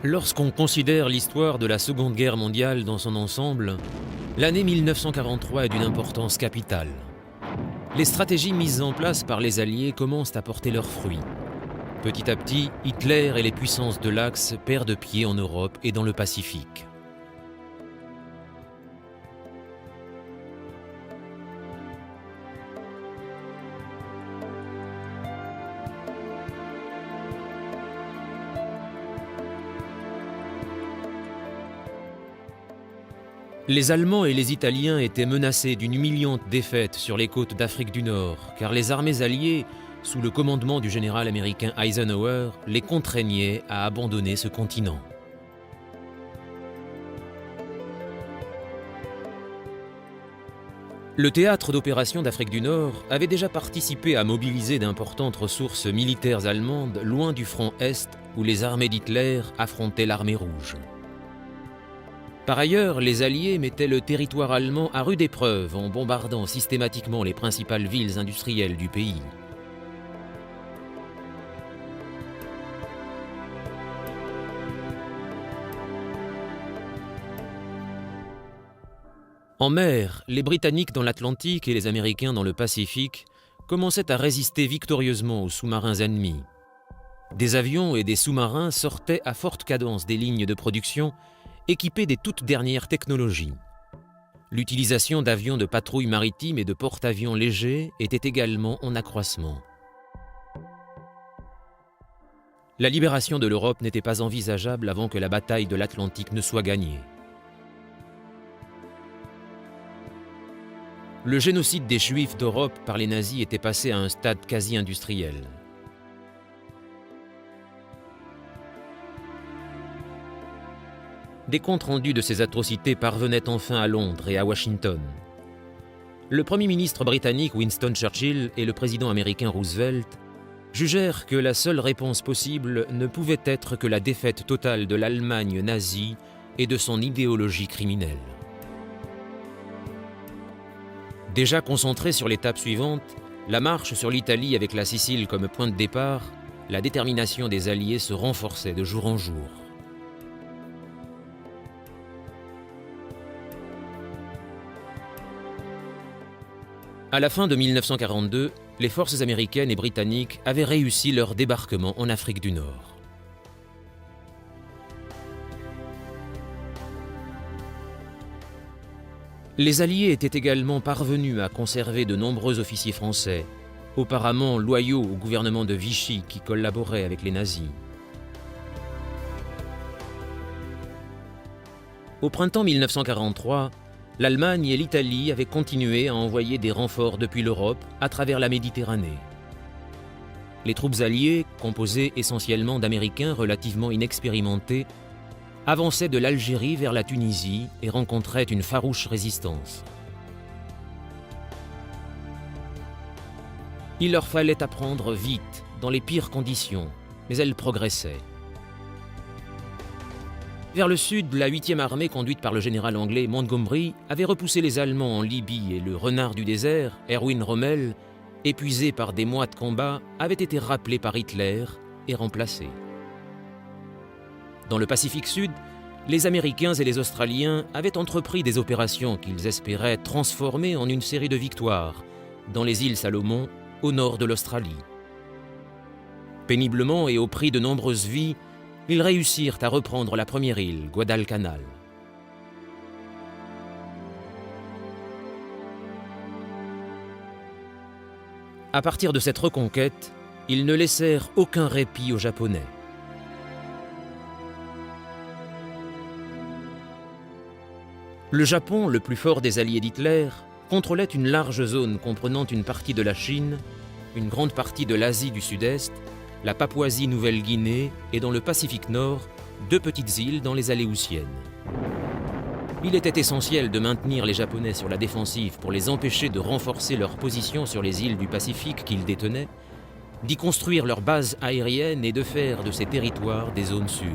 Lorsqu'on considère l'histoire de la Seconde Guerre mondiale dans son ensemble, l'année 1943 est d'une importance capitale. Les stratégies mises en place par les Alliés commencent à porter leurs fruits. Petit à petit, Hitler et les puissances de l'Axe perdent pied en Europe et dans le Pacifique. Les Allemands et les Italiens étaient menacés d'une humiliante défaite sur les côtes d'Afrique du Nord, car les armées alliées, sous le commandement du général américain Eisenhower, les contraignaient à abandonner ce continent. Le théâtre d'opérations d'Afrique du Nord avait déjà participé à mobiliser d'importantes ressources militaires allemandes loin du front Est où les armées d'Hitler affrontaient l'armée rouge. Par ailleurs, les Alliés mettaient le territoire allemand à rude épreuve en bombardant systématiquement les principales villes industrielles du pays. En mer, les Britanniques dans l'Atlantique et les Américains dans le Pacifique commençaient à résister victorieusement aux sous-marins ennemis. Des avions et des sous-marins sortaient à forte cadence des lignes de production équipés des toutes dernières technologies. L'utilisation d'avions de patrouille maritime et de porte-avions légers était également en accroissement. La libération de l'Europe n'était pas envisageable avant que la bataille de l'Atlantique ne soit gagnée. Le génocide des Juifs d'Europe par les nazis était passé à un stade quasi industriel. Des comptes rendus de ces atrocités parvenaient enfin à Londres et à Washington. Le Premier ministre britannique Winston Churchill et le président américain Roosevelt jugèrent que la seule réponse possible ne pouvait être que la défaite totale de l'Allemagne nazie et de son idéologie criminelle. Déjà concentrée sur l'étape suivante, la marche sur l'Italie avec la Sicile comme point de départ, la détermination des Alliés se renforçait de jour en jour. À la fin de 1942, les forces américaines et britanniques avaient réussi leur débarquement en Afrique du Nord. Les Alliés étaient également parvenus à conserver de nombreux officiers français, auparavant loyaux au gouvernement de Vichy qui collaborait avec les nazis. Au printemps 1943, l'Allemagne et l'Italie avaient continué à envoyer des renforts depuis l'Europe à travers la Méditerranée. Les troupes alliées, composées essentiellement d'Américains relativement inexpérimentés, avançaient de l'Algérie vers la Tunisie et rencontraient une farouche résistance. Il leur fallait apprendre vite, dans les pires conditions, mais elles progressaient. Vers le sud, la 8e armée conduite par le général anglais Montgomery avait repoussé les Allemands en Libye et le renard du désert, Erwin Rommel, épuisé par des mois de combat, avait été rappelé par Hitler et remplacé. Dans le Pacifique Sud, les Américains et les Australiens avaient entrepris des opérations qu'ils espéraient transformer en une série de victoires dans les îles Salomon, au nord de l'Australie. Péniblement et au prix de nombreuses vies, ils réussirent à reprendre la première île, Guadalcanal. À partir de cette reconquête, ils ne laissèrent aucun répit aux Japonais. Le Japon, le plus fort des alliés d'Hitler, contrôlait une large zone comprenant une partie de la Chine, une grande partie de l'Asie du Sud-Est, la Papouasie-Nouvelle-Guinée et dans le Pacifique Nord, 2 petites îles dans les Aléoutiennes. Il était essentiel de maintenir les Japonais sur la défensive pour les empêcher de renforcer leur position sur les îles du Pacifique qu'ils détenaient, d'y construire leurs bases aériennes et de faire de ces territoires des zones sûres.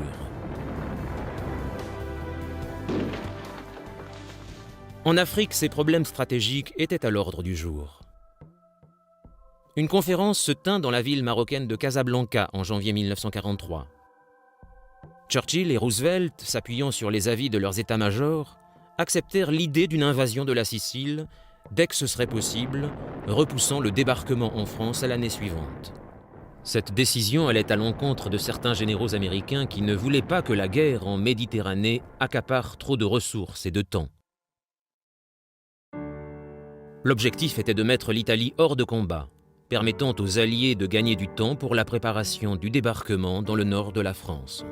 En Afrique, ces problèmes stratégiques étaient à l'ordre du jour. Une conférence se tint dans la ville marocaine de Casablanca en janvier 1943. Churchill et Roosevelt, s'appuyant sur les avis de leurs états-majors, acceptèrent l'idée d'une invasion de la Sicile dès que ce serait possible, repoussant le débarquement en France à l'année suivante. Cette décision allait à l'encontre de certains généraux américains qui ne voulaient pas que la guerre en Méditerranée accapare trop de ressources et de temps. L'objectif était de mettre l'Italie hors de combat, permettant aux Alliés de gagner du temps pour la préparation du débarquement dans le nord de la France.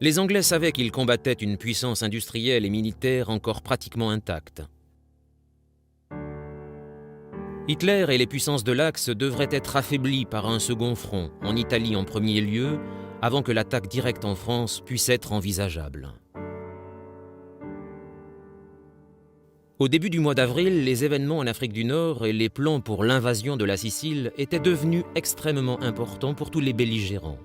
Les Anglais savaient qu'ils combattaient une puissance industrielle et militaire encore pratiquement intacte. Hitler et les puissances de l'Axe devraient être affaiblis par un second front, en Italie en premier lieu, avant que l'attaque directe en France puisse être envisageable. Au début du mois d'avril, les événements en Afrique du Nord et les plans pour l'invasion de la Sicile étaient devenus extrêmement importants pour tous les belligérants.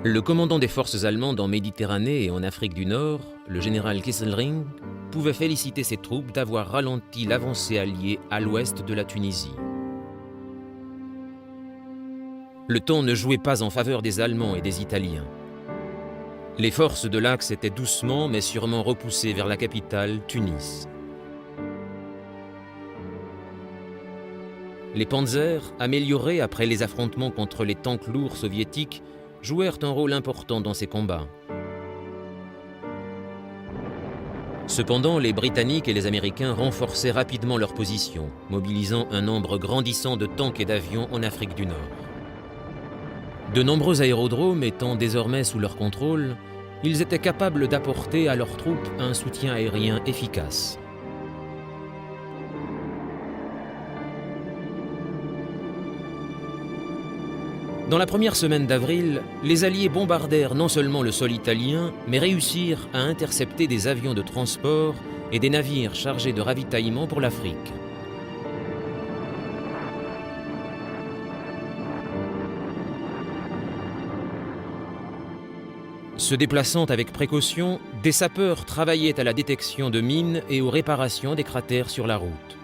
Le commandant des forces allemandes en Méditerranée et en Afrique du Nord, le général Kesselring, pouvait féliciter ses troupes d'avoir ralenti l'avancée alliée à l'ouest de la Tunisie. Le temps ne jouait pas en faveur des Allemands et des Italiens. Les forces de l'Axe étaient doucement mais sûrement repoussées vers la capitale, Tunis. Les panzers, améliorés après les affrontements contre les tanks lourds soviétiques, jouèrent un rôle important dans ces combats. Cependant, les Britanniques et les Américains renforçaient rapidement leur position, mobilisant un nombre grandissant de tanks et d'avions en Afrique du Nord. De nombreux aérodromes étant désormais sous leur contrôle, ils étaient capables d'apporter à leurs troupes un soutien aérien efficace. Dans la première semaine d'avril, les Alliés bombardèrent non seulement le sol italien, mais réussirent à intercepter des avions de transport et des navires chargés de ravitaillement pour l'Afrique. Se déplaçant avec précaution, des sapeurs travaillaient à la détection de mines et aux réparations des cratères sur la route.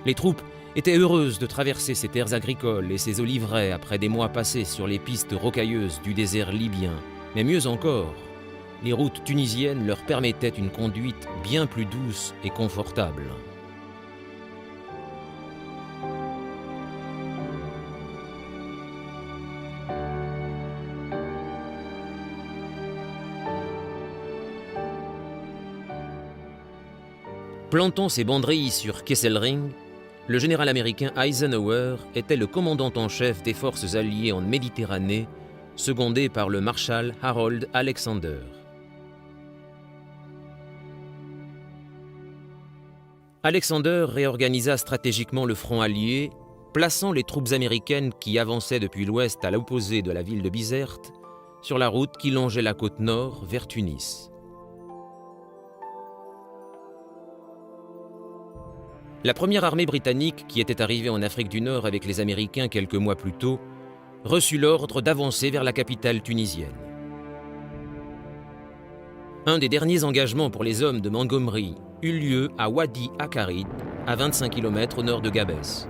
Les troupes étaient heureuses de traverser ces terres agricoles et ces oliveraies après des mois passés sur les pistes rocailleuses du désert libyen. Mais mieux encore, les routes tunisiennes leur permettaient une conduite bien plus douce et confortable. Plantant ses banderilles sur Kesselring, le général américain Eisenhower était le commandant en chef des forces alliées en Méditerranée, secondé par le maréchal Harold Alexander. Alexander réorganisa stratégiquement le front allié, plaçant les troupes américaines qui avançaient depuis l'ouest à l'opposé de la ville de Bizerte, sur la route qui longeait la côte nord vers Tunis. La première armée britannique, qui était arrivée en Afrique du Nord avec les Américains quelques mois plus tôt, reçut l'ordre d'avancer vers la capitale tunisienne. Un des derniers engagements pour les hommes de Montgomery eut lieu à Wadi Akarit, à 25 km au nord de Gabès.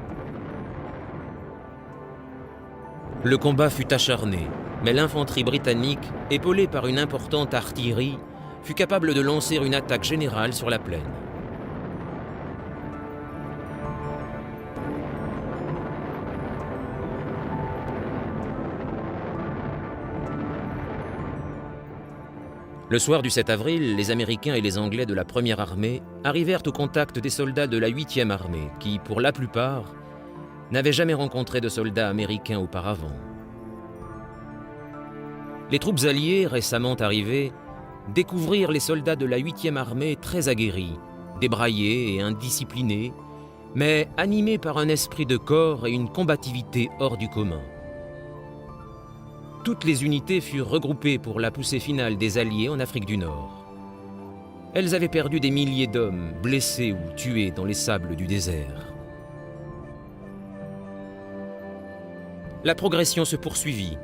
Le combat fut acharné, mais l'infanterie britannique, épaulée par une importante artillerie, fut capable de lancer une attaque générale sur la plaine. Le soir du 7 avril, les Américains et les Anglais de la première armée arrivèrent au contact des soldats de la 8e armée qui, pour la plupart, n'avaient jamais rencontré de soldats américains auparavant. Les troupes alliées récemment arrivées découvrirent les soldats de la 8e armée très aguerris, débraillés et indisciplinés, mais animés par un esprit de corps et une combativité hors du commun. Toutes les unités furent regroupées pour la poussée finale des Alliés en Afrique du Nord. Elles avaient perdu des milliers d'hommes, blessés ou tués dans les sables du désert. La progression se poursuivit.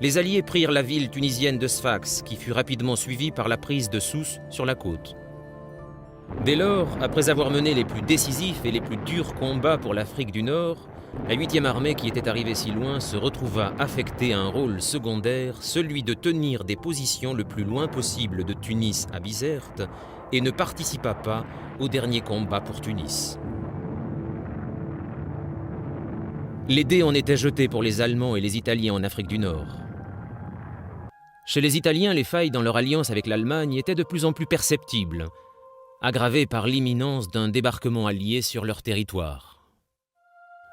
Les Alliés prirent la ville tunisienne de Sfax, qui fut rapidement suivie par la prise de Sousse sur la côte. Dès lors, après avoir mené les plus décisifs et les plus durs combats pour l'Afrique du Nord, la 8e armée qui était arrivée si loin se retrouva affectée à un rôle secondaire, celui de tenir des positions le plus loin possible de Tunis à Bizerte, et ne participa pas au dernier combat pour Tunis. Les dés en étaient jetés pour les Allemands et les Italiens en Afrique du Nord. Chez les Italiens, les failles dans leur alliance avec l'Allemagne étaient de plus en plus perceptibles, aggravées par l'imminence d'un débarquement allié sur leur territoire.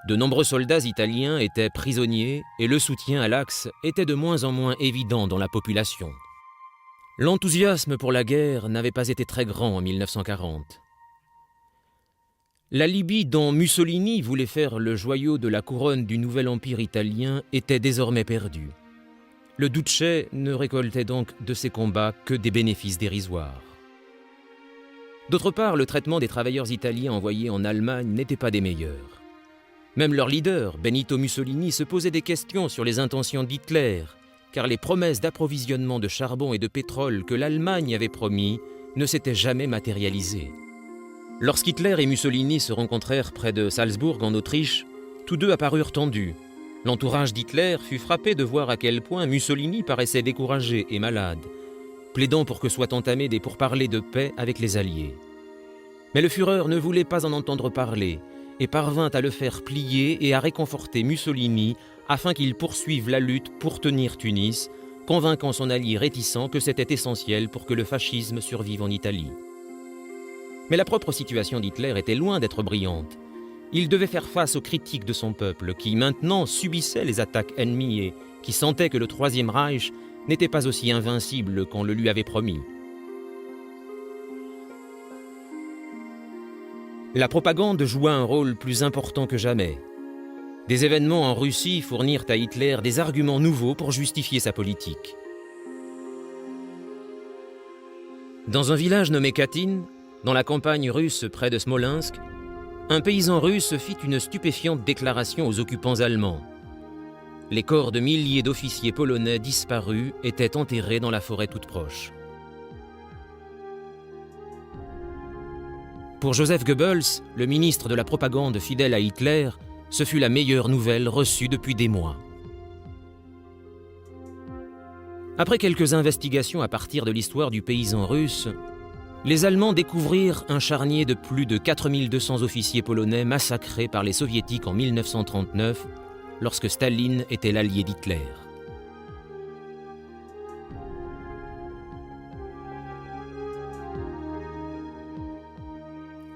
De nombreux soldats italiens étaient prisonniers et le soutien à l'Axe était de moins en moins évident dans la population. L'enthousiasme pour la guerre n'avait pas été très grand en 1940. La Libye dont Mussolini voulait faire le joyau de la couronne du nouvel empire italien était désormais perdue. Le Duce ne récoltait donc de ces combats que des bénéfices dérisoires. D'autre part, le traitement des travailleurs italiens envoyés en Allemagne n'était pas des meilleurs. Même leur leader, Benito Mussolini, se posait des questions sur les intentions d'Hitler, car les promesses d'approvisionnement de charbon et de pétrole que l'Allemagne avait promis ne s'étaient jamais matérialisées. Lorsqu'Hitler et Mussolini se rencontrèrent près de Salzbourg en Autriche, tous deux apparurent tendus. L'entourage d'Hitler fut frappé de voir à quel point Mussolini paraissait découragé et malade, plaidant pour que soient entamés des pourparlers de paix avec les Alliés. Mais le Führer ne voulait pas en entendre parler et parvint à le faire plier et à réconforter Mussolini afin qu'il poursuive la lutte pour tenir Tunis, convainquant son allié réticent que c'était essentiel pour que le fascisme survive en Italie. Mais la propre situation d'Hitler était loin d'être brillante. Il devait faire face aux critiques de son peuple, qui maintenant subissait les attaques ennemies et qui sentait que le Troisième Reich n'était pas aussi invincible qu'on le lui avait promis. La propagande joua un rôle plus important que jamais. Des événements en Russie fournirent à Hitler des arguments nouveaux pour justifier sa politique. Dans un village nommé Katyn, dans la campagne russe près de Smolensk, un paysan russe fit une stupéfiante déclaration aux occupants allemands. Les corps de milliers d'officiers polonais disparus étaient enterrés dans la forêt toute proche. Pour Joseph Goebbels, le ministre de la propagande fidèle à Hitler, ce fut la meilleure nouvelle reçue depuis des mois. Après quelques investigations à partir de l'histoire du paysan russe, les Allemands découvrirent un charnier de plus de 4200 officiers polonais massacrés par les Soviétiques en 1939, lorsque Staline était l'allié d'Hitler.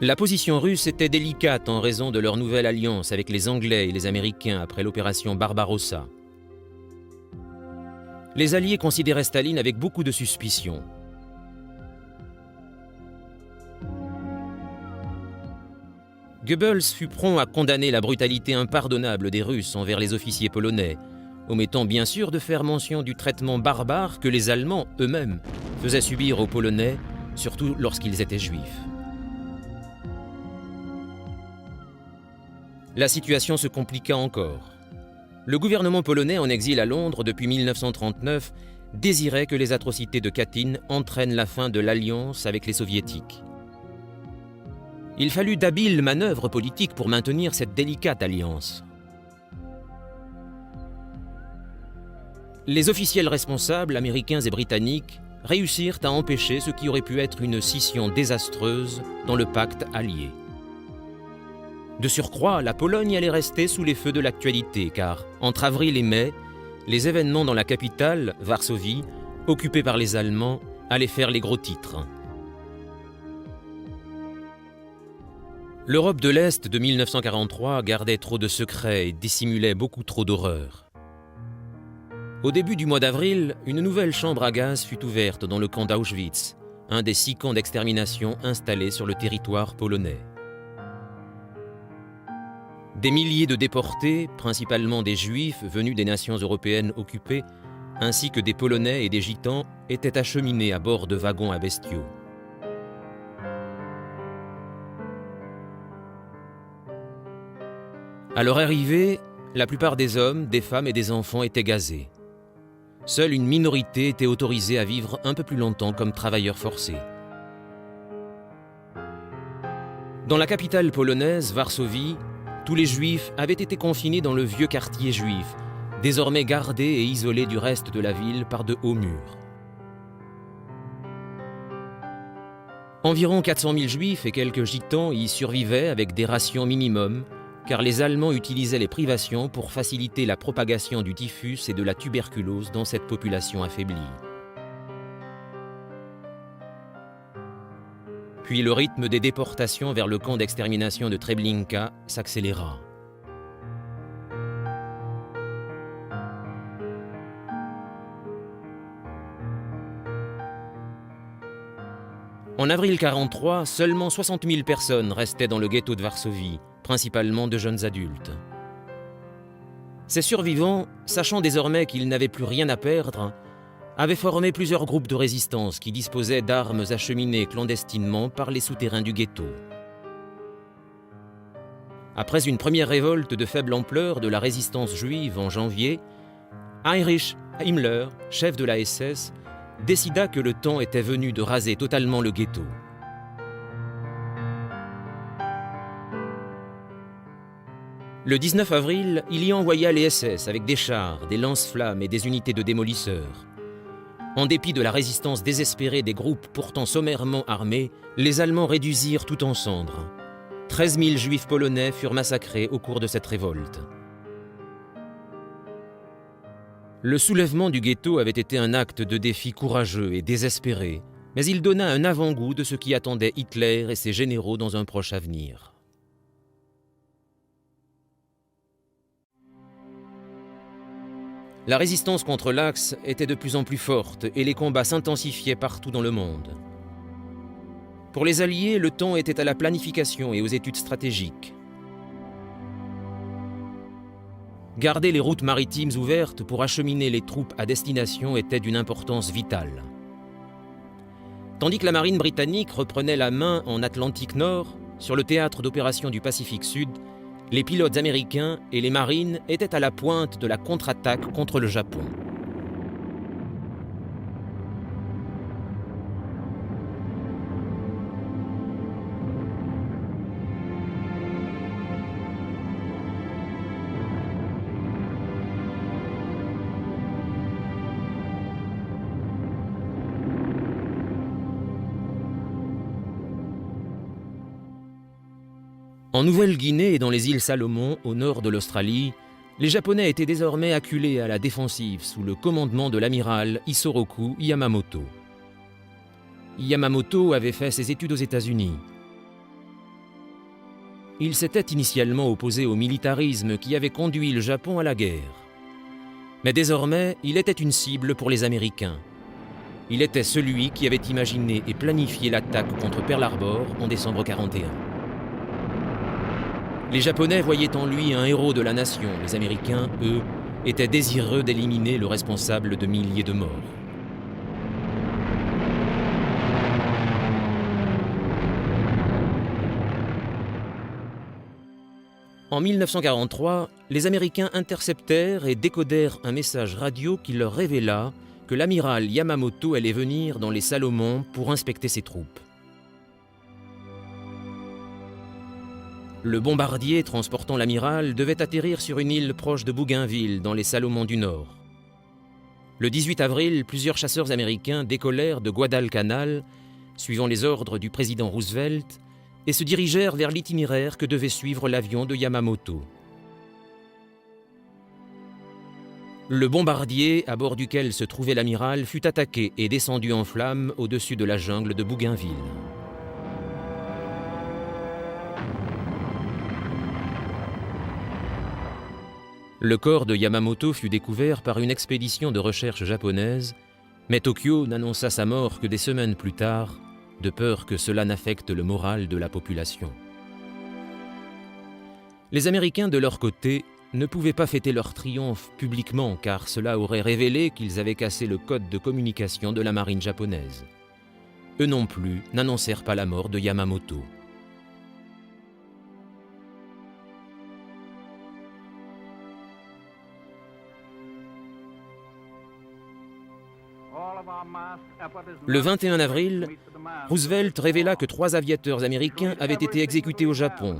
La position russe était délicate en raison de leur nouvelle alliance avec les Anglais et les Américains après l'opération Barbarossa. Les Alliés considéraient Staline avec beaucoup de suspicion. Goebbels fut prompt à condamner la brutalité impardonnable des Russes envers les officiers polonais, omettant bien sûr de faire mention du traitement barbare que les Allemands eux-mêmes faisaient subir aux Polonais, surtout lorsqu'ils étaient juifs. La situation se compliqua encore. Le gouvernement polonais en exil à Londres depuis 1939 désirait que les atrocités de Katyn entraînent la fin de l'alliance avec les Soviétiques. Il fallut d'habiles manœuvres politiques pour maintenir cette délicate alliance. Les officiels responsables, américains et britanniques, réussirent à empêcher ce qui aurait pu être une scission désastreuse dans le pacte allié. De surcroît, la Pologne allait rester sous les feux de l'actualité, car entre avril et mai, les événements dans la capitale, Varsovie, occupée par les Allemands, allaient faire les gros titres. L'Europe de l'Est de 1943 gardait trop de secrets et dissimulait beaucoup trop d'horreurs. Au début du mois d'avril, une nouvelle chambre à gaz fut ouverte dans le camp d'Auschwitz, un des 6 camps d'extermination installés sur le territoire polonais. Des milliers de déportés, principalement des Juifs venus des nations européennes occupées, ainsi que des Polonais et des Gitans, étaient acheminés à bord de wagons à bestiaux. À leur arrivée, la plupart des hommes, des femmes et des enfants étaient gazés. Seule une minorité était autorisée à vivre un peu plus longtemps comme travailleurs forcés. Dans la capitale polonaise, Varsovie, tous les Juifs avaient été confinés dans le vieux quartier juif, désormais gardé et isolé du reste de la ville par de hauts murs. Environ 400 000 Juifs et quelques Gitans y survivaient avec des rations minimum, car les Allemands utilisaient les privations pour faciliter la propagation du typhus et de la tuberculose dans cette population affaiblie. Puis le rythme des déportations vers le camp d'extermination de Treblinka s'accéléra. En avril 1943, seulement 60 000 personnes restaient dans le ghetto de Varsovie, principalement de jeunes adultes. Ces survivants, sachant désormais qu'ils n'avaient plus rien à perdre, avaient formé plusieurs groupes de résistance qui disposaient d'armes acheminées clandestinement par les souterrains du ghetto. Après une première révolte de faible ampleur de la résistance juive en janvier, Heinrich Himmler, chef de la SS, décida que le temps était venu de raser totalement le ghetto. Le 19 avril, il y envoya les SS avec des chars, des lance-flammes et des unités de démolisseurs. En dépit de la résistance désespérée des groupes pourtant sommairement armés, les Allemands réduisirent tout en cendres. 13 000 Juifs polonais furent massacrés au cours de cette révolte. Le soulèvement du ghetto avait été un acte de défi courageux et désespéré, mais il donna un avant-goût de ce qui attendait Hitler et ses généraux dans un proche avenir. La résistance contre l'Axe était de plus en plus forte et les combats s'intensifiaient partout dans le monde. Pour les Alliés, le temps était à la planification et aux études stratégiques. Garder les routes maritimes ouvertes pour acheminer les troupes à destination était d'une importance vitale. Tandis que la marine britannique reprenait la main en Atlantique Nord, sur le théâtre d'opérations du Pacifique Sud, les pilotes américains et les marines étaient à la pointe de la contre-attaque contre le Japon. En Nouvelle-Guinée et dans les îles Salomon, au nord de l'Australie, les Japonais étaient désormais acculés à la défensive sous le commandement de l'amiral Isoroku Yamamoto. Yamamoto avait fait ses études aux États-Unis. Il s'était initialement opposé au militarisme qui avait conduit le Japon à la guerre. Mais désormais, il était une cible pour les Américains. Il était celui qui avait imaginé et planifié l'attaque contre Pearl Harbor en décembre 1941. Les Japonais voyaient en lui un héros de la nation. Les Américains, eux, étaient désireux d'éliminer le responsable de milliers de morts. En 1943, les Américains interceptèrent et décodèrent un message radio qui leur révéla que l'amiral Yamamoto allait venir dans les Salomon pour inspecter ses troupes. Le bombardier transportant l'amiral devait atterrir sur une île proche de Bougainville, dans les Salomon du Nord. Le 18 avril, plusieurs chasseurs américains décollèrent de Guadalcanal, suivant les ordres du président Roosevelt, et se dirigèrent vers l'itinéraire que devait suivre l'avion de Yamamoto. Le bombardier, à bord duquel se trouvait l'amiral, fut attaqué et descendu en flammes au-dessus de la jungle de Bougainville. Le corps de Yamamoto fut découvert par une expédition de recherche japonaise, mais Tokyo n'annonça sa mort que des semaines plus tard, de peur que cela n'affecte le moral de la population. Les Américains, de leur côté, ne pouvaient pas fêter leur triomphe publiquement car cela aurait révélé qu'ils avaient cassé le code de communication de la marine japonaise. Eux non plus n'annoncèrent pas la mort de Yamamoto. Le 21 avril, Roosevelt révéla que 3 aviateurs américains avaient été exécutés au Japon.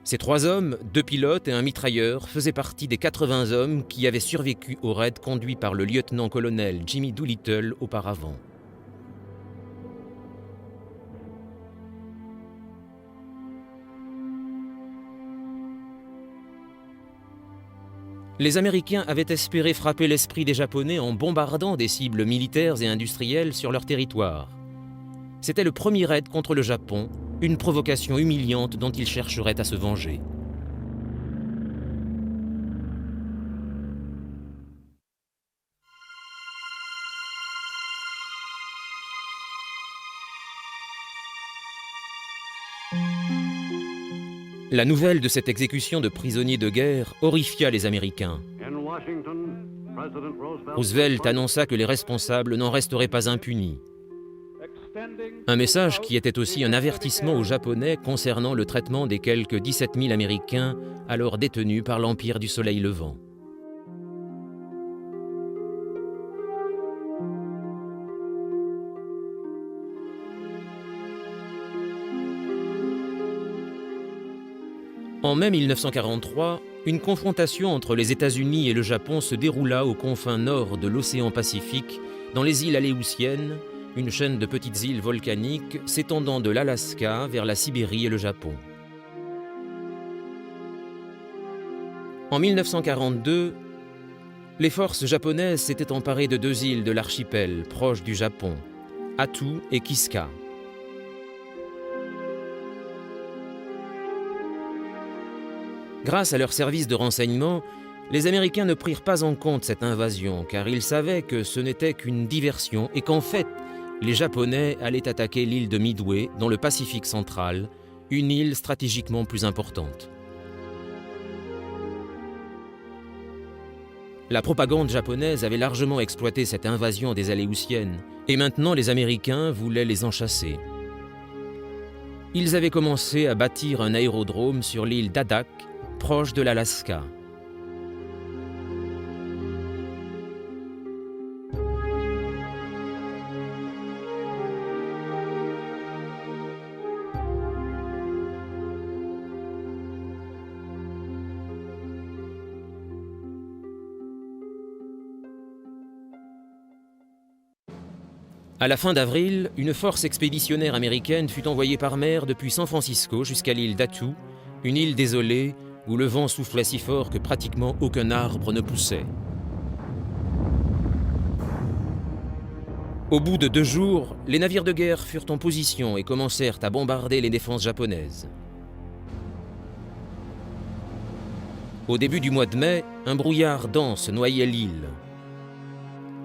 Ces 3 hommes, 2 pilotes et un mitrailleur, faisaient partie des 80 hommes qui avaient survécu au raid conduit par le lieutenant-colonel Jimmy Doolittle auparavant. Les Américains avaient espéré frapper l'esprit des Japonais en bombardant des cibles militaires et industrielles sur leur territoire. C'était le premier raid contre le Japon, une provocation humiliante dont ils chercheraient à se venger. La nouvelle de cette exécution de prisonniers de guerre horrifia les Américains. Roosevelt annonça que les responsables n'en resteraient pas impunis. Un message qui était aussi un avertissement aux Japonais concernant le traitement des quelques 17 000 Américains alors détenus par l'Empire du Soleil Levant. En mai 1943, une confrontation entre les États-Unis et le Japon se déroula aux confins nord de l'océan Pacifique, dans les îles Aléoutiennes, une chaîne de petites îles volcaniques s'étendant de l'Alaska vers la Sibérie et le Japon. En 1942, les forces japonaises s'étaient emparées de 2 îles de l'archipel proches du Japon, Attu et Kiska. Grâce à leurs services de renseignement, les Américains ne prirent pas en compte cette invasion, car ils savaient que ce n'était qu'une diversion et qu'en fait, les Japonais allaient attaquer l'île de Midway, dans le Pacifique central, une île stratégiquement plus importante. La propagande japonaise avait largement exploité cette invasion des Aléoutiennes, et maintenant les Américains voulaient les en chasser. Ils avaient commencé à bâtir un aérodrome sur l'île d'Adak, proche de l'Alaska. À la fin d'avril, une force expéditionnaire américaine fut envoyée par mer depuis San Francisco jusqu'à l'île d'Attu, une île désolée où le vent soufflait si fort que pratiquement aucun arbre ne poussait. Au bout de 2 jours, les navires de guerre furent en position et commencèrent à bombarder les défenses japonaises. Au début du mois de mai, un brouillard dense noyait l'île.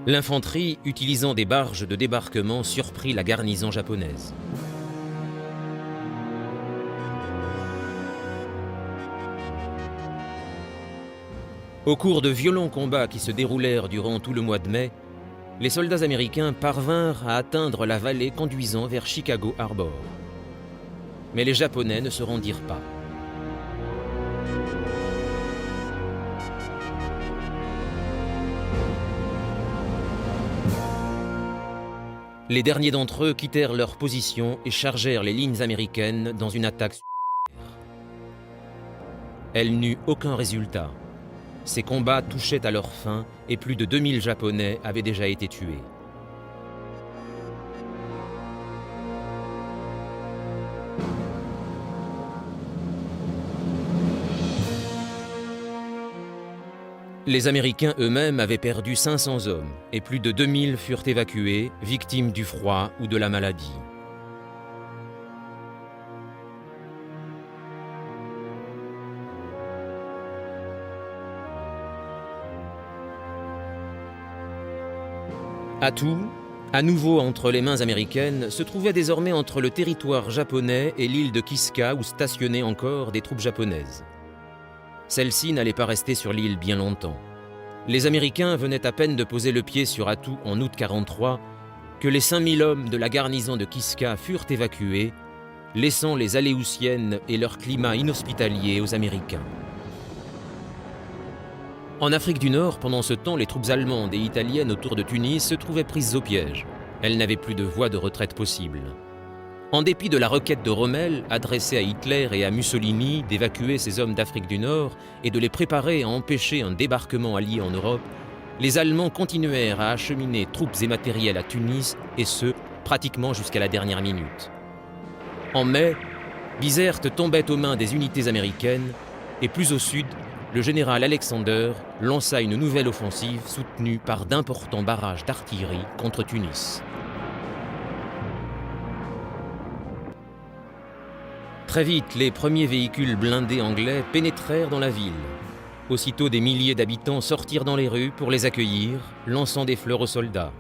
L'infanterie, utilisant des barges de débarquement, surprit la garnison japonaise. Au cours de violents combats qui se déroulèrent durant tout le mois de mai, les soldats américains parvinrent à atteindre la vallée conduisant vers Chicago Harbor. Mais les Japonais ne se rendirent pas. Les derniers d'entre eux quittèrent leur position et chargèrent les lignes américaines dans une attaque supplémentaire. Elle n'eut aucun résultat. Ces combats touchaient à leur fin et plus de 2000 Japonais avaient déjà été tués. Les Américains eux-mêmes avaient perdu 500 hommes et plus de 2000 furent évacués, victimes du froid ou de la maladie. Attu, à nouveau entre les mains américaines, se trouvait désormais entre le territoire japonais et l'île de Kiska où stationnaient encore des troupes japonaises. Celles-ci n'allaient pas rester sur l'île bien longtemps. Les Américains venaient à peine de poser le pied sur Attu en août 1943 que les 5000 hommes de la garnison de Kiska furent évacués, laissant les Aléoutiennes et leur climat inhospitalier aux Américains. En Afrique du Nord, pendant ce temps, les troupes allemandes et italiennes autour de Tunis se trouvaient prises au piège. Elles n'avaient plus de voie de retraite possible. En dépit de la requête de Rommel, adressée à Hitler et à Mussolini d'évacuer ces hommes d'Afrique du Nord et de les préparer à empêcher un débarquement allié en Europe, les Allemands continuèrent à acheminer troupes et matériel à Tunis, et ce, pratiquement jusqu'à la dernière minute. En mai, Bizerte tombait aux mains des unités américaines, et plus au sud, le général Alexander lança une nouvelle offensive soutenue par d'importants barrages d'artillerie contre Tunis. Très vite, les premiers véhicules blindés anglais pénétrèrent dans la ville. Aussitôt, des milliers d'habitants sortirent dans les rues pour les accueillir, lançant des fleurs aux soldats.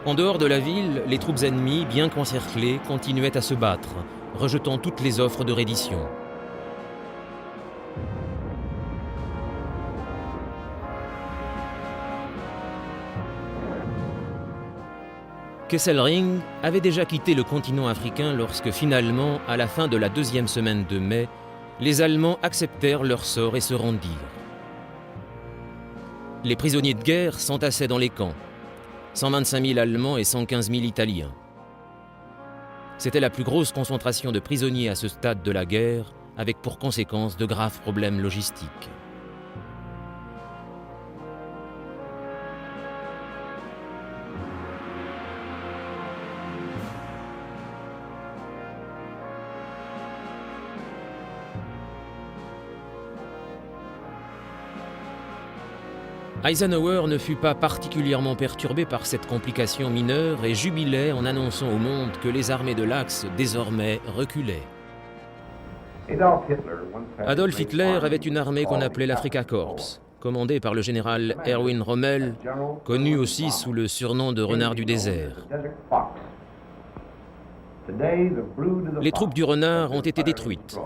En dehors de la ville, les troupes ennemies, bien qu'encerclées, continuaient à se battre, rejetant toutes les offres de reddition. Kesselring avait déjà quitté le continent africain lorsque finalement, à la fin de la deuxième semaine de mai, les Allemands acceptèrent leur sort et se rendirent. Les prisonniers de guerre s'entassaient dans les camps. 125 000 Allemands et 115 000 Italiens. C'était la plus grosse concentration de prisonniers à ce stade de la guerre, avec pour conséquence de graves problèmes logistiques. Eisenhower ne fut pas particulièrement perturbé par cette complication mineure et jubilait en annonçant au monde que les armées de l'Axe, désormais, reculaient. Adolf Hitler avait une armée qu'on appelait l'Afrika Korps, commandée par le général Erwin Rommel, connu aussi sous le surnom de Renard du désert. Les troupes du Renard ont été détruites.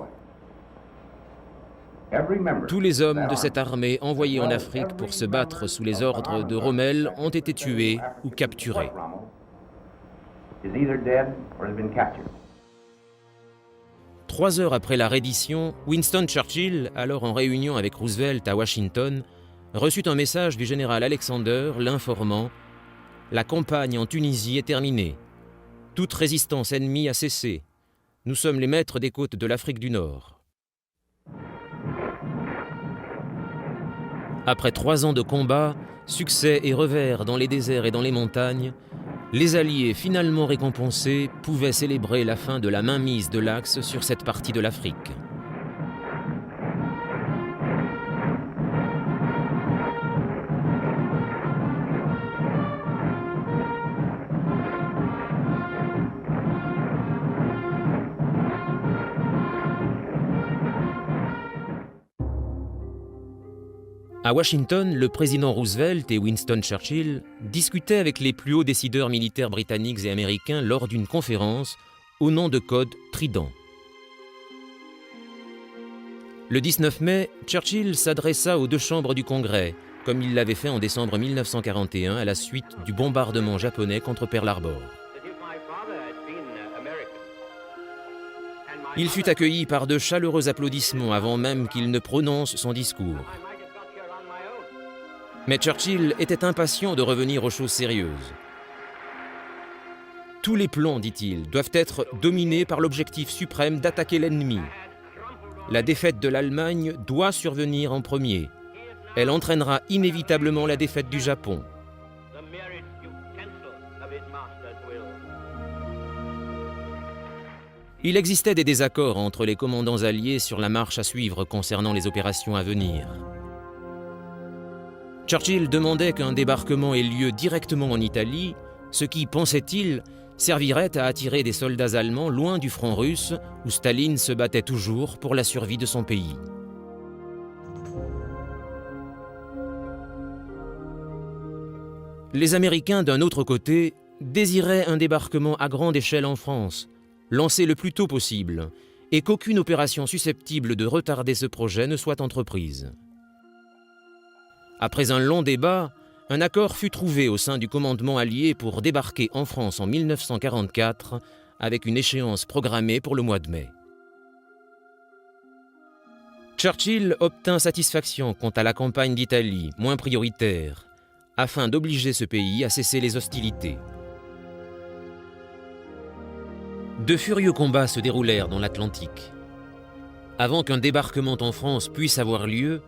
Tous les hommes de cette armée envoyés en Afrique pour se battre sous les ordres de Rommel ont été tués ou capturés. 3 heures après la reddition, Winston Churchill, alors en réunion avec Roosevelt à Washington, reçut un message du général Alexander l'informant « La campagne en Tunisie est terminée. Toute résistance ennemie a cessé. Nous sommes les maîtres des côtes de l'Afrique du Nord. » Après 3 ans de combats, succès et revers dans les déserts et dans les montagnes, les Alliés finalement récompensés pouvaient célébrer la fin de la mainmise de l'Axe sur cette partie de l'Afrique. À Washington, le président Roosevelt et Winston Churchill discutaient avec les plus hauts décideurs militaires britanniques et américains lors d'une conférence au nom de code Trident. Le 19 mai, Churchill s'adressa aux 2 chambres du Congrès, comme il l'avait fait en décembre 1941 à la suite du bombardement japonais contre Pearl Harbor. Il fut accueilli par de chaleureux applaudissements avant même qu'il ne prononce son discours. Mais Churchill était impatient de revenir aux choses sérieuses. Tous les plans, dit-il, doivent être dominés par l'objectif suprême d'attaquer l'ennemi. La défaite de l'Allemagne doit survenir en premier. Elle entraînera inévitablement la défaite du Japon. Il existait des désaccords entre les commandants alliés sur la marche à suivre concernant les opérations à venir. Churchill demandait qu'un débarquement ait lieu directement en Italie, ce qui, pensait-il, servirait à attirer des soldats allemands loin du front russe, où Staline se battait toujours pour la survie de son pays. Les Américains, d'un autre côté, désiraient un débarquement à grande échelle en France, lancé le plus tôt possible, et qu'aucune opération susceptible de retarder ce projet ne soit entreprise. Après un long débat, un accord fut trouvé au sein du commandement allié pour débarquer en France en 1944 avec une échéance programmée pour le mois de mai. Churchill obtint satisfaction quant à la campagne d'Italie, moins prioritaire, afin d'obliger ce pays à cesser les hostilités. De furieux combats se déroulèrent dans l'Atlantique. Avant qu'un débarquement en France puisse avoir lieu,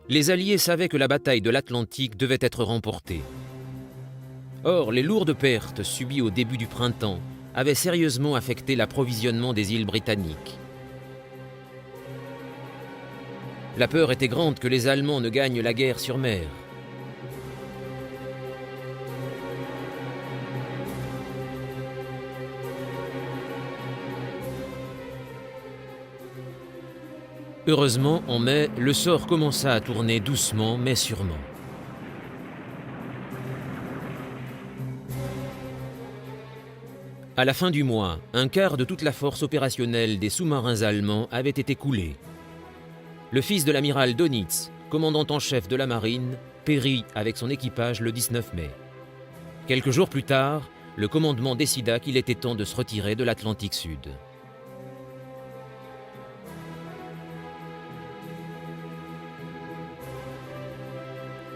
les Alliés savaient que la bataille de l'Atlantique devait être remportée. Or, les lourdes pertes subies au début du printemps avaient sérieusement affecté l'approvisionnement des îles britanniques. La peur était grande que les Allemands ne gagnent la guerre sur mer. Heureusement, en mai, le sort commença à tourner doucement mais sûrement. À la fin du mois, un quart de toute la force opérationnelle des sous-marins allemands avait été coulé. Le fils de l'amiral Dönitz, commandant en chef de la marine, périt avec son équipage le 19 mai. Quelques jours plus tard, le commandement décida qu'il était temps de se retirer de l'Atlantique Sud.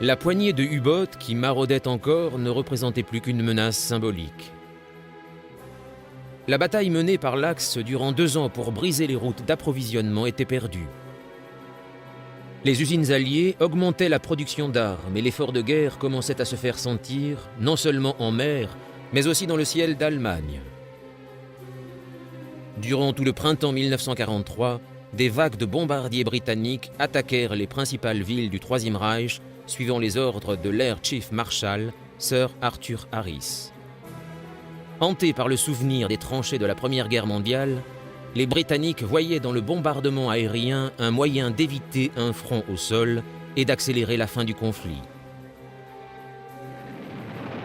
La poignée de U-boats qui maraudaient encore ne représentait plus qu'une menace symbolique. La bataille menée par l'Axe durant 2 ans pour briser les routes d'approvisionnement était perdue. Les usines alliées augmentaient la production d'armes et l'effort de guerre commençait à se faire sentir, non seulement en mer, mais aussi dans le ciel d'Allemagne. Durant tout le printemps 1943, des vagues de bombardiers britanniques attaquèrent les principales villes du Troisième Reich, suivant les ordres de l'Air Chief Marshal, Sir Arthur Harris. Hantés par le souvenir des tranchées de la Première Guerre mondiale, les Britanniques voyaient dans le bombardement aérien un moyen d'éviter un front au sol et d'accélérer la fin du conflit.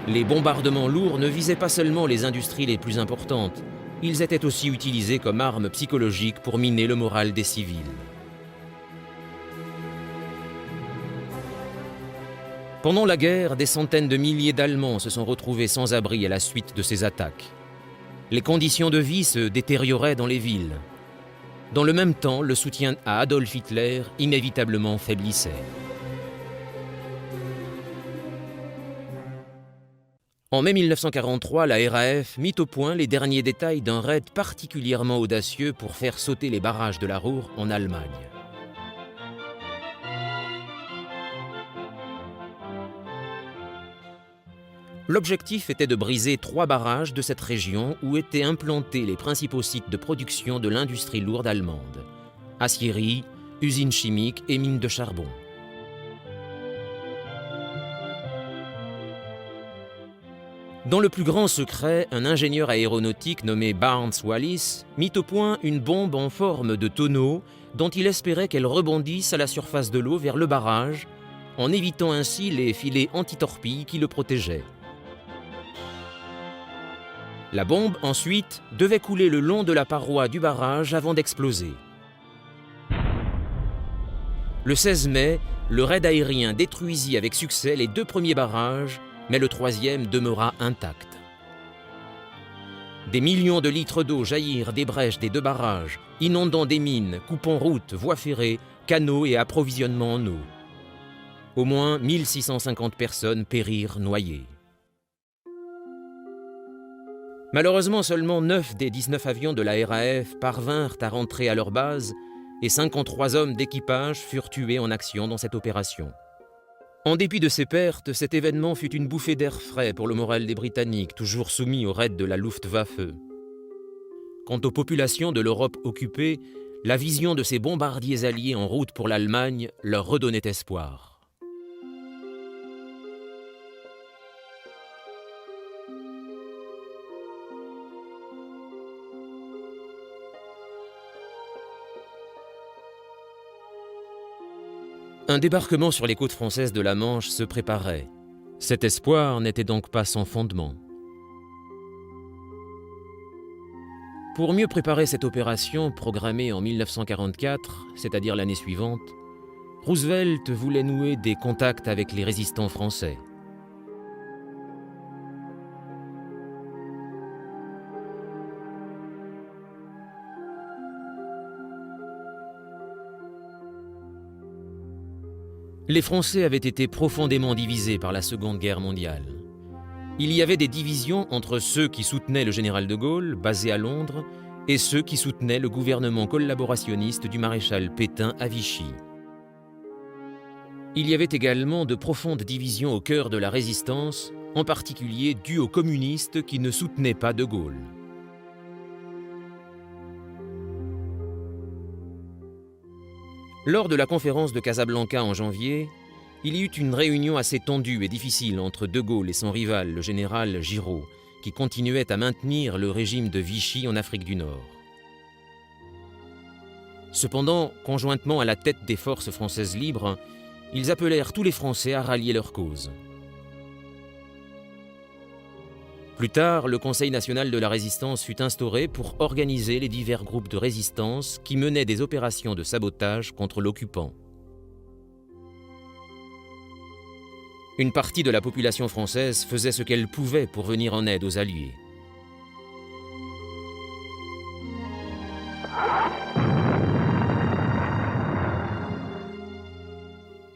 Les bombardements lourds ne visaient pas seulement les industries les plus importantes, ils étaient aussi utilisés comme arme psychologique pour miner le moral des civils. Pendant la guerre, des centaines de milliers d'Allemands se sont retrouvés sans abri à la suite de ces attaques. Les conditions de vie se détérioraient dans les villes. Dans le même temps, le soutien à Adolf Hitler inévitablement faiblissait. En mai 1943, la RAF mit au point les derniers détails d'un raid particulièrement audacieux pour faire sauter les barrages de la Ruhr en Allemagne. L'objectif était de briser 3 barrages de cette région où étaient implantés les principaux sites de production de l'industrie lourde allemande: aciéries, usines chimiques et mines de charbon. Dans le plus grand secret, un ingénieur aéronautique nommé Barnes Wallis mit au point une bombe en forme de tonneau dont il espérait qu'elle rebondisse à la surface de l'eau vers le barrage, en évitant ainsi les filets anti-torpilles qui le protégeaient. La bombe, ensuite, devait couler le long de la paroi du barrage avant d'exploser. Le 16 mai, le raid aérien détruisit avec succès les 2 premiers barrages, mais le 3e demeura intact. Des millions de litres d'eau jaillirent des brèches des 2 barrages, inondant des mines, coupant routes, voies ferrées, canaux et approvisionnements en eau. Au moins 1650 personnes périrent noyées. Malheureusement, seulement 9 des 19 avions de la RAF parvinrent à rentrer à leur base et 53 hommes d'équipage furent tués en action dans cette opération. En dépit de ces pertes, cet événement fut une bouffée d'air frais pour le moral des Britanniques, toujours soumis aux raids de la Luftwaffe. Quant aux populations de l'Europe occupée, la vision de ces bombardiers alliés en route pour l'Allemagne leur redonnait espoir. Un débarquement sur les côtes françaises de la Manche se préparait. Cet espoir n'était donc pas sans fondement. Pour mieux préparer cette opération programmée en 1944, c'est-à-dire l'année suivante, Roosevelt voulait nouer des contacts avec les résistants français. Les Français avaient été profondément divisés par la Seconde Guerre mondiale. Il y avait des divisions entre ceux qui soutenaient le général de Gaulle, basé à Londres, et ceux qui soutenaient le gouvernement collaborationniste du maréchal Pétain à Vichy. Il y avait également de profondes divisions au cœur de la résistance, en particulier dues aux communistes qui ne soutenaient pas de Gaulle. Lors de la conférence de Casablanca en janvier, il y eut une réunion assez tendue et difficile entre de Gaulle et son rival, le général Giraud, qui continuait à maintenir le régime de Vichy en Afrique du Nord. Cependant, conjointement à la tête des forces françaises libres, ils appelèrent tous les Français à rallier leur cause. Plus tard, le Conseil national de la résistance fut instauré pour organiser les divers groupes de résistance qui menaient des opérations de sabotage contre l'occupant. Une partie de la population française faisait ce qu'elle pouvait pour venir en aide aux Alliés.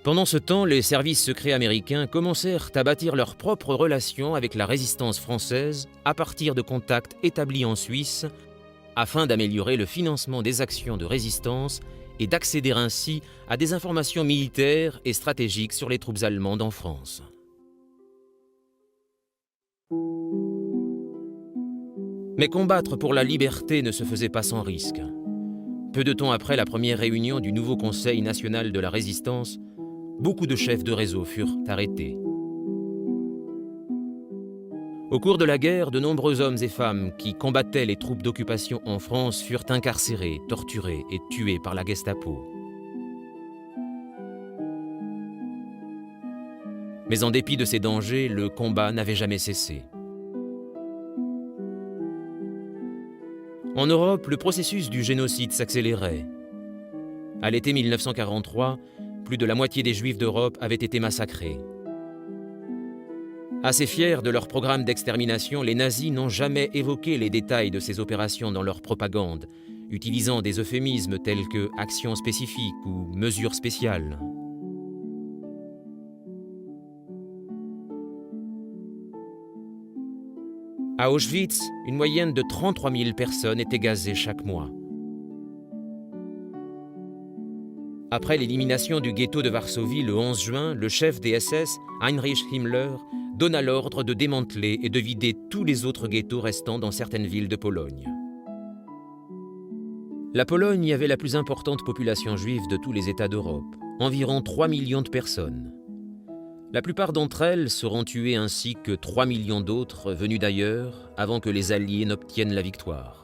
Pendant ce temps, les services secrets américains commencèrent à bâtir leurs propres relations avec la résistance française à partir de contacts établis en Suisse afin d'améliorer le financement des actions de résistance et d'accéder ainsi à des informations militaires et stratégiques sur les troupes allemandes en France. Mais combattre pour la liberté ne se faisait pas sans risque. Peu de temps après la première réunion du nouveau Conseil national de la résistance, beaucoup de chefs de réseau furent arrêtés. Au cours de la guerre, de nombreux hommes et femmes qui combattaient les troupes d'occupation en France furent incarcérés, torturés et tués par la Gestapo. Mais en dépit de ces dangers, le combat n'avait jamais cessé. En Europe, le processus du génocide s'accélérait. À l'été 1943, plus de la moitié des Juifs d'Europe avaient été massacrés. Assez fiers de leur programme d'extermination, les nazis n'ont jamais évoqué les détails de ces opérations dans leur propagande, utilisant des euphémismes tels que « action spécifique » ou « mesure spéciale ». À Auschwitz, une moyenne de 33 000 personnes étaient gazées chaque mois. Après l'élimination du ghetto de Varsovie le 11 juin, le chef des SS, Heinrich Himmler, donna l'ordre de démanteler et de vider tous les autres ghettos restants dans certaines villes de Pologne. La Pologne avait la plus importante population juive de tous les États d'Europe, environ 3 millions de personnes. La plupart d'entre elles seront tuées ainsi que 3 millions d'autres venus d'ailleurs avant que les Alliés n'obtiennent la victoire.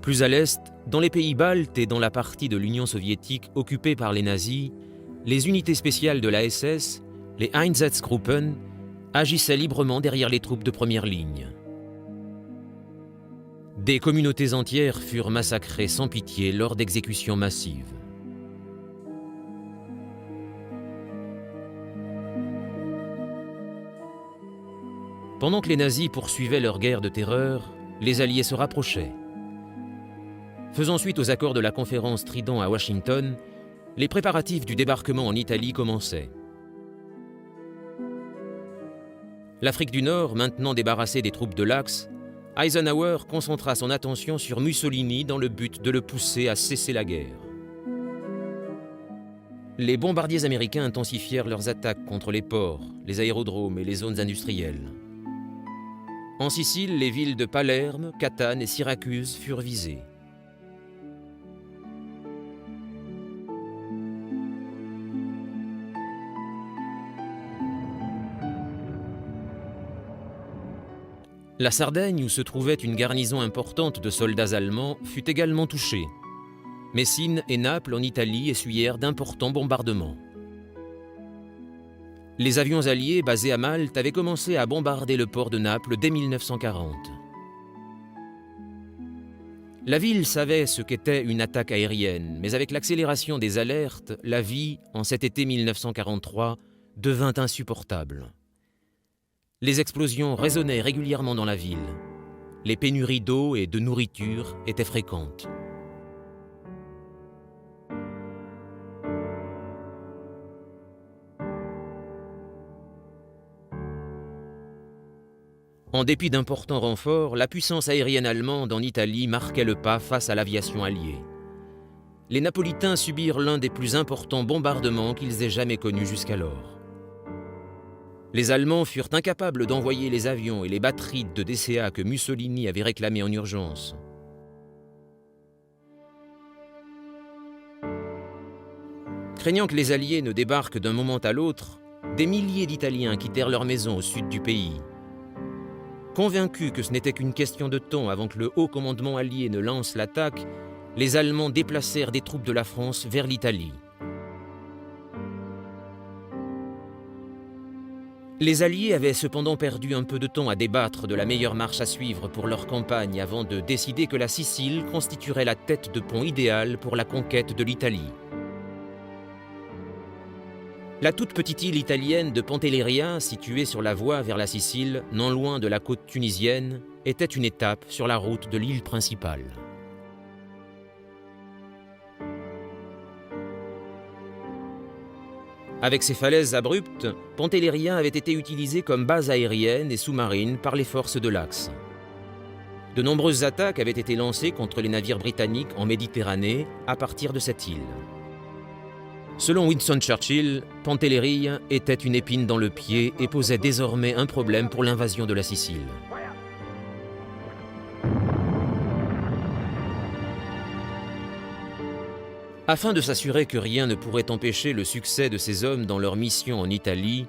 Plus à l'est, dans les pays baltes et dans la partie de l'Union soviétique occupée par les nazis, les unités spéciales de la SS, les Einsatzgruppen, agissaient librement derrière les troupes de première ligne. Des communautés entières furent massacrées sans pitié lors d'exécutions massives. Pendant que les nazis poursuivaient leur guerre de terreur, les Alliés se rapprochaient. Faisant suite aux accords de la conférence Trident à Washington, les préparatifs du débarquement en Italie commençaient. L'Afrique du Nord, maintenant débarrassée des troupes de l'Axe, Eisenhower concentra son attention sur Mussolini dans le but de le pousser à cesser la guerre. Les bombardiers américains intensifièrent leurs attaques contre les ports, les aérodromes et les zones industrielles. En Sicile, les villes de Palerme, Catane et Syracuse furent visées. La Sardaigne, où se trouvait une garnison importante de soldats allemands, fut également touchée. Messine et Naples, en Italie, essuyèrent d'importants bombardements. Les avions alliés basés à Malte avaient commencé à bombarder le port de Naples dès 1940. La ville savait ce qu'était une attaque aérienne, mais avec l'accélération des alertes, la vie, en cet été 1943, devint insupportable. Les explosions résonnaient régulièrement dans la ville. Les pénuries d'eau et de nourriture étaient fréquentes. En dépit d'importants renforts, la puissance aérienne allemande en Italie marquait le pas face à l'aviation alliée. Les Napolitains subirent l'un des plus importants bombardements qu'ils aient jamais connus jusqu'alors. Les Allemands furent incapables d'envoyer les avions et les batteries de DCA que Mussolini avait réclamés en urgence. Craignant que les Alliés ne débarquent d'un moment à l'autre, des milliers d'Italiens quittèrent leur maison au sud du pays. Convaincus que ce n'était qu'une question de temps avant que le haut commandement allié ne lance l'attaque, les Allemands déplacèrent des troupes de la France vers l'Italie. Les Alliés avaient cependant perdu un peu de temps à débattre de la meilleure marche à suivre pour leur campagne avant de décider que la Sicile constituerait la tête de pont idéale pour la conquête de l'Italie. La toute petite île italienne de Pantelleria, située sur la voie vers la Sicile, non loin de la côte tunisienne, était une étape sur la route de l'île principale. Avec ses falaises abruptes, Pantelleria avait été utilisée comme base aérienne et sous-marine par les forces de l'Axe. De nombreuses attaques avaient été lancées contre les navires britanniques en Méditerranée à partir de cette île. Selon Winston Churchill, Pantelleria était une épine dans le pied et posait désormais un problème pour l'invasion de la Sicile. Afin de s'assurer que rien ne pourrait empêcher le succès de ses hommes dans leur mission en Italie,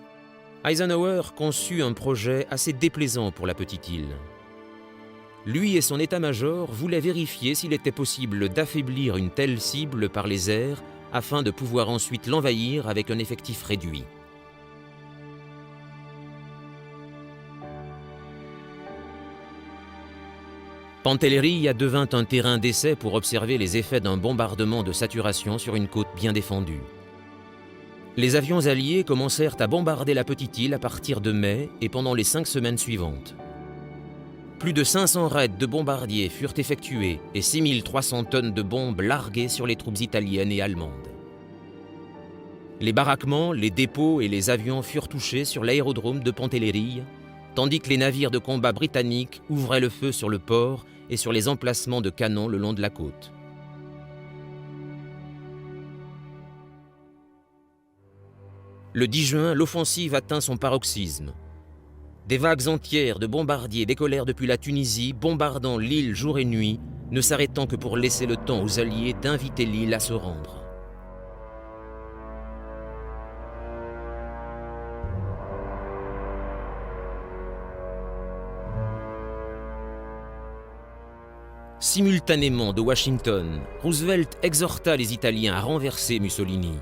Eisenhower conçut un projet assez déplaisant pour la petite île. Lui et son état-major voulaient vérifier s'il était possible d'affaiblir une telle cible par les airs afin de pouvoir ensuite l'envahir avec un effectif réduit. Pantelleria devint un terrain d'essai pour observer les effets d'un bombardement de saturation sur une côte bien défendue. Les avions alliés commencèrent à bombarder la petite île à partir de mai et pendant les 5 semaines suivantes. Plus de 500 raids de bombardiers furent effectués et 6300 tonnes de bombes larguées sur les troupes italiennes et allemandes. Les baraquements, les dépôts et les avions furent touchés sur l'aérodrome de Pantelleria, tandis que les navires de combat britanniques ouvraient le feu sur le port et sur les emplacements de canons le long de la côte. Le 10 juin, l'offensive atteint son paroxysme. Des vagues entières de bombardiers décollèrent depuis la Tunisie, bombardant l'île jour et nuit, ne s'arrêtant que pour laisser le temps aux Alliés d'inviter l'île à se rendre. Simultanément de Washington, Roosevelt exhorta les Italiens à renverser Mussolini.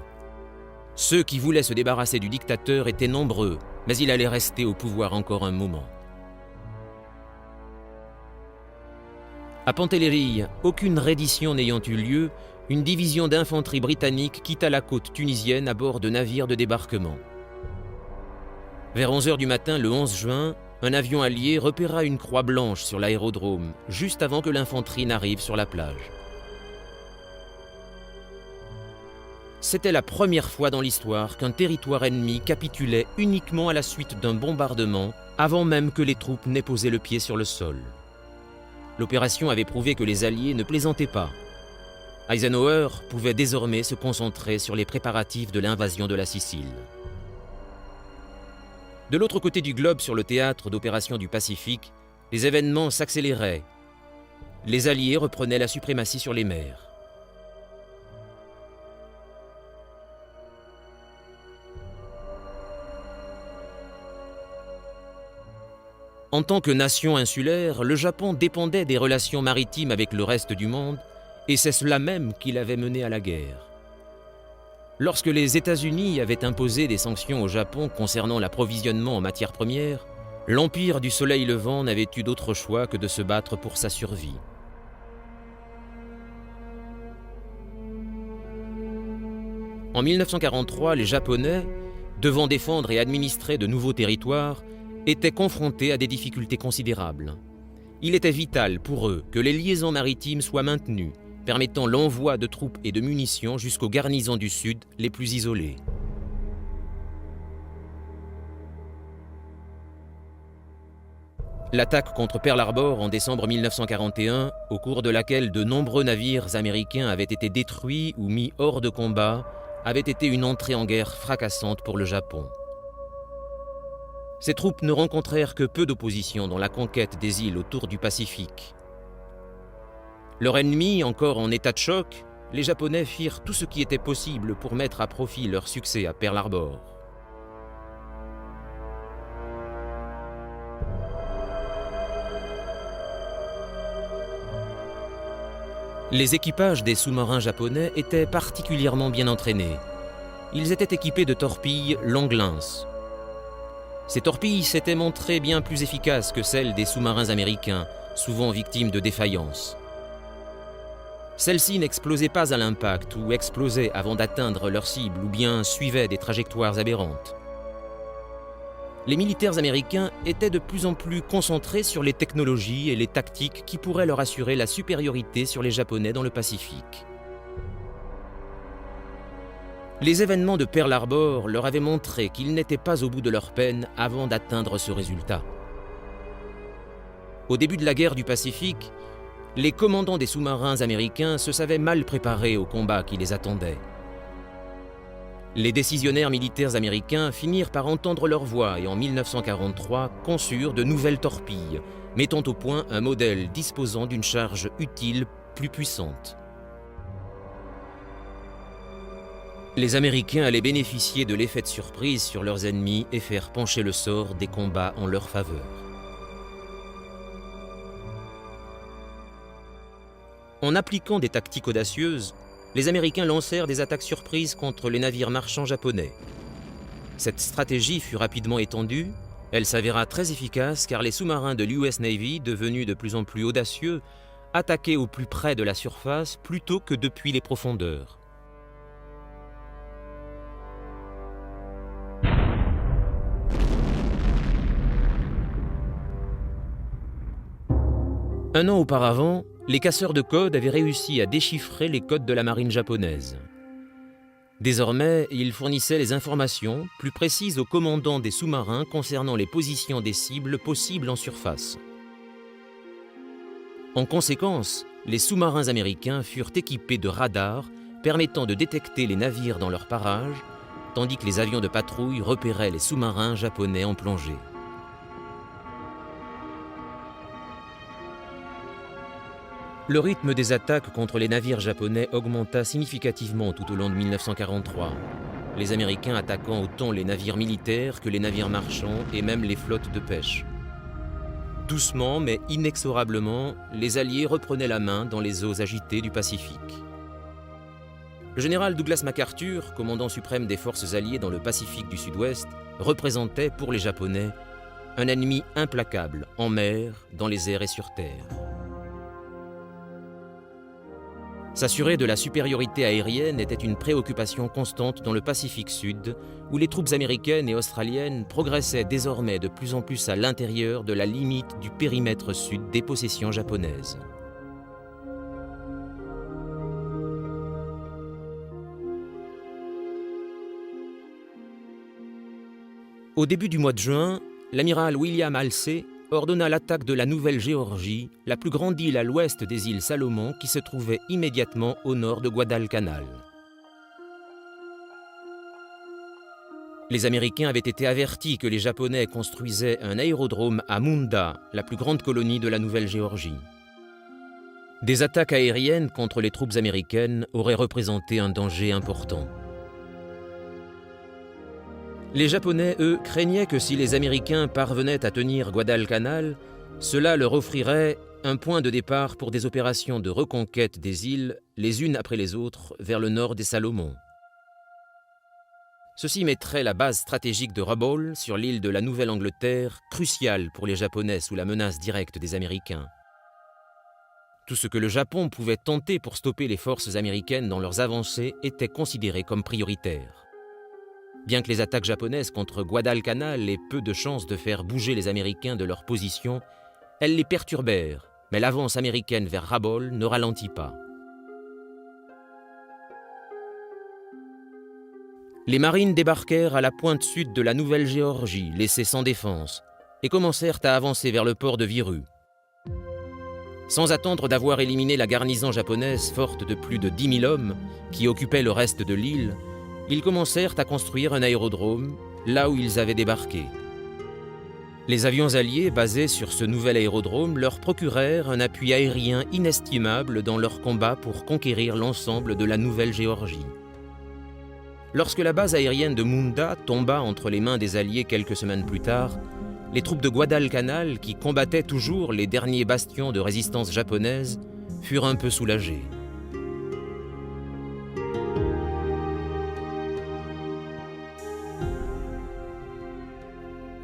Ceux qui voulaient se débarrasser du dictateur étaient nombreux, mais il allait rester au pouvoir encore un moment. À Pantelleria, aucune reddition n'ayant eu lieu, une division d'infanterie britannique quitta la côte tunisienne à bord de navires de débarquement. Vers 11 h du matin, le 11 juin, un avion allié repéra une croix blanche sur l'aérodrome, juste avant que l'infanterie n'arrive sur la plage. C'était la première fois dans l'histoire qu'un territoire ennemi capitulait uniquement à la suite d'un bombardement, avant même que les troupes n'aient posé le pied sur le sol. L'opération avait prouvé que les Alliés ne plaisantaient pas. Eisenhower pouvait désormais se concentrer sur les préparatifs de l'invasion de la Sicile. De l'autre côté du globe, sur le théâtre d'opérations du Pacifique, les événements s'accéléraient. Les Alliés reprenaient la suprématie sur les mers. En tant que nation insulaire, le Japon dépendait des relations maritimes avec le reste du monde, et c'est cela même qui l'avait mené à la guerre. Lorsque les États-Unis avaient imposé des sanctions au Japon concernant l'approvisionnement en matières premières, l'Empire du Soleil Levant n'avait eu d'autre choix que de se battre pour sa survie. En 1943, les Japonais, devant défendre et administrer de nouveaux territoires, étaient confrontés à des difficultés considérables. Il était vital pour eux que les liaisons maritimes soient maintenues, permettant l'envoi de troupes et de munitions jusqu'aux garnisons du Sud les plus isolées. L'attaque contre Pearl Harbor en décembre 1941, au cours de laquelle de nombreux navires américains avaient été détruits ou mis hors de combat, avait été une entrée en guerre fracassante pour le Japon. Ces troupes ne rencontrèrent que peu d'opposition dans la conquête des îles autour du Pacifique. Leur ennemi, encore en état de choc, les Japonais firent tout ce qui était possible pour mettre à profit leur succès à Pearl Harbor. Les équipages des sous-marins japonais étaient particulièrement bien entraînés. Ils étaient équipés de torpilles longue-lince. Ces torpilles s'étaient montrées bien plus efficaces que celles des sous-marins américains, souvent victimes de défaillances. Celles-ci n'explosaient pas à l'impact ou explosaient avant d'atteindre leur cible ou bien suivaient des trajectoires aberrantes. Les militaires américains étaient de plus en plus concentrés sur les technologies et les tactiques qui pourraient leur assurer la supériorité sur les Japonais dans le Pacifique. Les événements de Pearl Harbor leur avaient montré qu'ils n'étaient pas au bout de leur peine avant d'atteindre ce résultat. Au début de la guerre du Pacifique, les commandants des sous-marins américains se savaient mal préparés au combat qui les attendait. Les décisionnaires militaires américains finirent par entendre leur voix et en 1943 conçurent de nouvelles torpilles, mettant au point un modèle disposant d'une charge utile plus puissante. Les Américains allaient bénéficier de l'effet de surprise sur leurs ennemis et faire pencher le sort des combats en leur faveur. En appliquant des tactiques audacieuses, les Américains lancèrent des attaques surprises contre les navires marchands japonais. Cette stratégie fut rapidement étendue. Elle s'avéra très efficace car les sous-marins de l'US Navy, devenus de plus en plus audacieux, attaquaient au plus près de la surface plutôt que depuis les profondeurs. Un an auparavant, les casseurs de code avaient réussi à déchiffrer les codes de la marine japonaise. Désormais, ils fournissaient les informations plus précises aux commandants des sous-marins concernant les positions des cibles possibles en surface. En conséquence, les sous-marins américains furent équipés de radars permettant de détecter les navires dans leur parage, tandis que les avions de patrouille repéraient les sous-marins japonais en plongée. Le rythme des attaques contre les navires japonais augmenta significativement tout au long de 1943, les Américains attaquant autant les navires militaires que les navires marchands et même les flottes de pêche. Doucement mais inexorablement, les Alliés reprenaient la main dans les eaux agitées du Pacifique. Le général Douglas MacArthur, commandant suprême des forces alliées dans le Pacifique du Sud-Ouest, représentait pour les Japonais un ennemi implacable en mer, dans les airs et sur terre. S'assurer de la supériorité aérienne était une préoccupation constante dans le Pacifique Sud, où les troupes américaines et australiennes progressaient désormais de plus en plus à l'intérieur de la limite du périmètre sud des possessions japonaises. Au début du mois de juin, l'amiral William Halsey ordonna l'attaque de la Nouvelle-Géorgie, la plus grande île à l'ouest des îles Salomon qui se trouvait immédiatement au nord de Guadalcanal. Les Américains avaient été avertis que les Japonais construisaient un aérodrome à Munda, la plus grande colonie de la Nouvelle-Géorgie. Des attaques aériennes contre les troupes américaines auraient représenté un danger important. Les Japonais, eux, craignaient que si les Américains parvenaient à tenir Guadalcanal, cela leur offrirait un point de départ pour des opérations de reconquête des îles, les unes après les autres, vers le nord des Salomon. Ceci mettrait la base stratégique de Rabaul sur l'île de la Nouvelle-Angleterre, cruciale pour les Japonais sous la menace directe des Américains. Tout ce que le Japon pouvait tenter pour stopper les forces américaines dans leurs avancées était considéré comme prioritaire. Bien que les attaques japonaises contre Guadalcanal aient peu de chances de faire bouger les Américains de leur position, elles les perturbèrent, mais l'avance américaine vers Rabaul ne ralentit pas. Les marines débarquèrent à la pointe sud de la Nouvelle-Géorgie, laissée sans défense, et commencèrent à avancer vers le port de Viru. Sans attendre d'avoir éliminé la garnison japonaise forte de plus de 10 000 hommes qui occupait le reste de l'île, ils commencèrent à construire un aérodrome là où ils avaient débarqué. Les avions alliés basés sur ce nouvel aérodrome leur procurèrent un appui aérien inestimable dans leur combat pour conquérir l'ensemble de la Nouvelle-Géorgie. Lorsque la base aérienne de Munda tomba entre les mains des Alliés quelques semaines plus tard, les troupes de Guadalcanal, qui combattaient toujours les derniers bastions de résistance japonaise, furent un peu soulagées.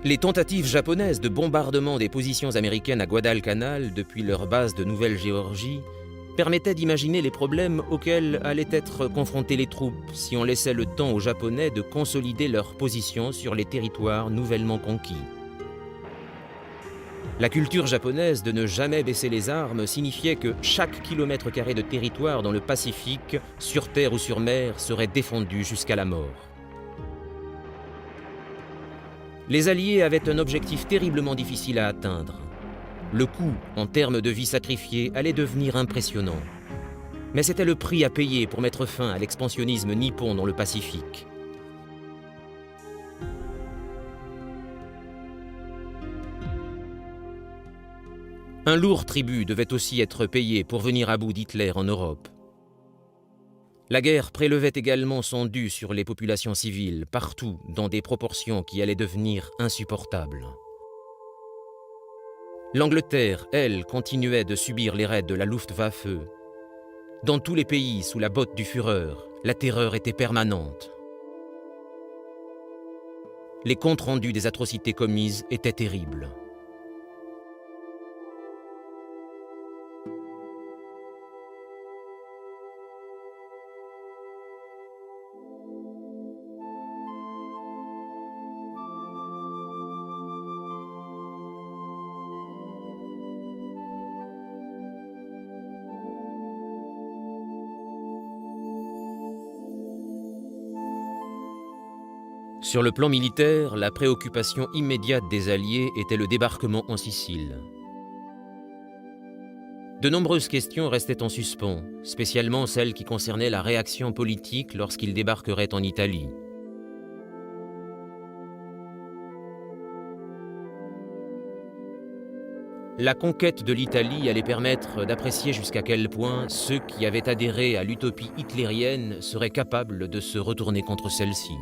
Les tentatives japonaises de bombardement des positions américaines à Guadalcanal depuis leur base de Nouvelle-Géorgie permettaient d'imaginer les problèmes auxquels allaient être confrontées les troupes si on laissait le temps aux Japonais de consolider leur position sur les territoires nouvellement conquis. La culture japonaise de ne jamais baisser les armes signifiait que chaque kilomètre carré de territoire dans le Pacifique, sur terre ou sur mer, serait défendu jusqu'à la mort. Les Alliés avaient un objectif terriblement difficile à atteindre. Le coût, en termes de vies sacrifiées, allait devenir impressionnant. Mais c'était le prix à payer pour mettre fin à l'expansionnisme nippon dans le Pacifique. Un lourd tribut devait aussi être payé pour venir à bout d'Hitler en Europe. La guerre prélevait également son dû sur les populations civiles, partout, dans des proportions qui allaient devenir insupportables. L'Angleterre, elle, continuait de subir les raids de la Luftwaffe. Dans tous les pays, sous la botte du Führer, la terreur était permanente. Les comptes rendus des atrocités commises étaient terribles. Sur le plan militaire, la préoccupation immédiate des Alliés était le débarquement en Sicile. De nombreuses questions restaient en suspens, spécialement celles qui concernaient la réaction politique lorsqu'ils débarqueraient en Italie. La conquête de l'Italie allait permettre d'apprécier jusqu'à quel point ceux qui avaient adhéré à l'utopie hitlérienne seraient capables de se retourner contre celle-ci.